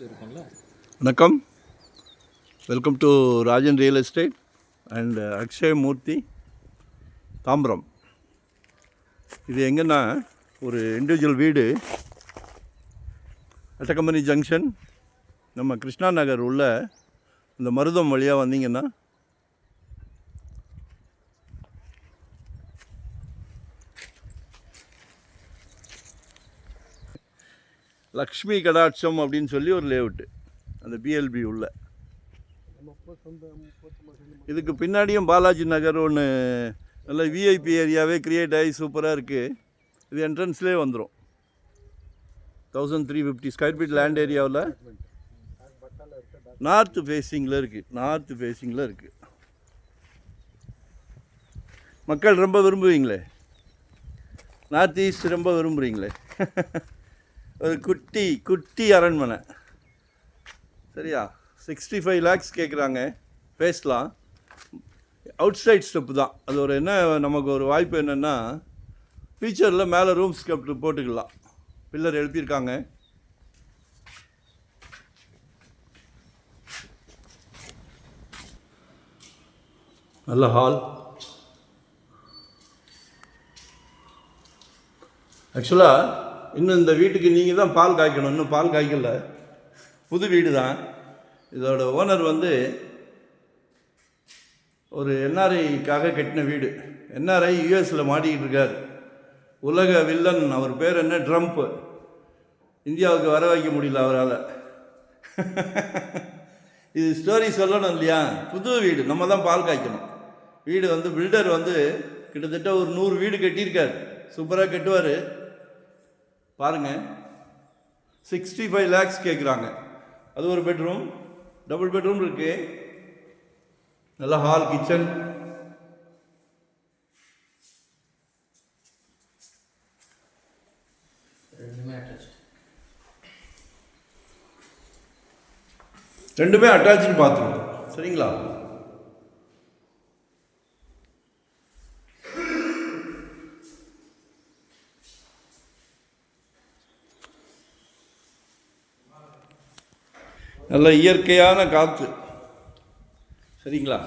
வணக்கம். Welcome to Rajan real estate and Akshay Murthy Tambaram. இது எங்கன்னா ஒரு இண்டிவிஜுவல் வீடு அட்டகம்பனி ஜங்ஷன், நம்ம கிருஷ்ணா நகர் உள்ள இந்த மருதம் வழியாக வந்தீங்கன்னா லக்ஷ்மி கடாட்சம் அப்படின்னு சொல்லி ஒரு லேஅவுட்டு, அந்த பிஎல்பி உள்ள. இதுக்கு பின்னாடியும் பாலாஜி நகர் ஒன்று நல்ல விஐபி ஏரியாவே க்ரியேட் ஆகி சூப்பராக இருக்குது. இது என்ட்ரன்ஸ்லேயே வந்துடும். 1350 ஸ்கொயர் ஃபீட் லேண்ட் ஏரியாவில் நார்த் ஃபேஸிங்கில் இருக்குது. மக்கள் ரொம்ப விரும்புவீங்களே, நார்த் ஈஸ்ட் ரொம்ப விரும்புகிறீங்களே. ஒரு குட்டி அரண்மனை, சரியா? 65 lakhs கேட்குறாங்க. பேசலாம். அவுட் சைட் ஸ்டெப்பு தான் அது. ஒரு என்ன நமக்கு ஒரு வாய்ப்பு என்னென்னா, ஃபியூச்சரில் மேலே ரூம் ஸ்டெப் போட்டுக்கலாம். பில்லர் எழுப்பியிருக்காங்க. நல்ல ஹால். ஆக்சுவலாக இன்னும் இந்த வீட்டுக்கு நீங்கள் தான் பால் காய்க்கணும். இன்னும் பால் காய்க்கல. புது வீடு தான். இதோட ஓனர் ஒரு என்ஆர்ஐக்காக கட்டின வீடு. என்ஆர்ஐ யூஎஸில் மாட்டிக்கிட்டு இருக்கார். உலக வில்லன். அவர் பேர் என்ன? ட்ரம்ப்பு. இந்தியாவுக்கு வர வைக்க முடியல அவரால். இது ஸ்டோரி சொல்லணும் இல்லையா? புது வீடு, நம்ம தான் பால் காய்க்கணும். வீடு பில்டர் கிட்டத்தட்ட ஒரு 100 வீடு கட்டியிருக்கார். சூப்பராக கட்டுவார். பாருங்கள், 65 lakhs கேட்குறாங்க. அது ஒரு பெட்ரூம், டபுள் பெட்ரூம் இருக்குது. நல்ல ஹால், கிச்சன். ரெண்டுமே அட்டாச்சு பாத்ரூம், சரிங்களா? நல்ல இயற்கையான காற்று, சரிங்களா?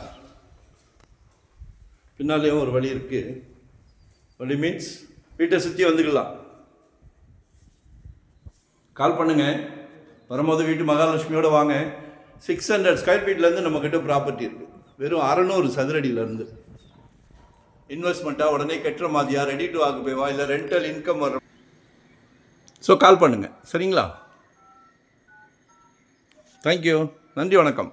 பின்னாலேயும் ஒரு வழி இருக்குது. வழி மீன்ஸ் வீட்டை சுற்றி வந்துக்கலாம். கால் பண்ணுங்கள். வரும்போது வீட்டு மகாலட்சுமியோடு வாங்க. 600 ஸ்கொயர் ஃபீட்லேருந்து நம்மக்கிட்ட ப்ராப்பர்ட்டி இருக்குது. வெறும் 600 சதுரடியிலேருந்து. இன்வெஸ்ட்மெண்ட்டாக உடனே கட்டுற மாதிரியா, ரெடி டு ஆக்குபேவா, இல்லை ரெண்டல் இன்கம் வர. ஸோ கால் பண்ணுங்கள், சரிங்களா? தேங்க்யூ. நன்றி, வணக்கம்.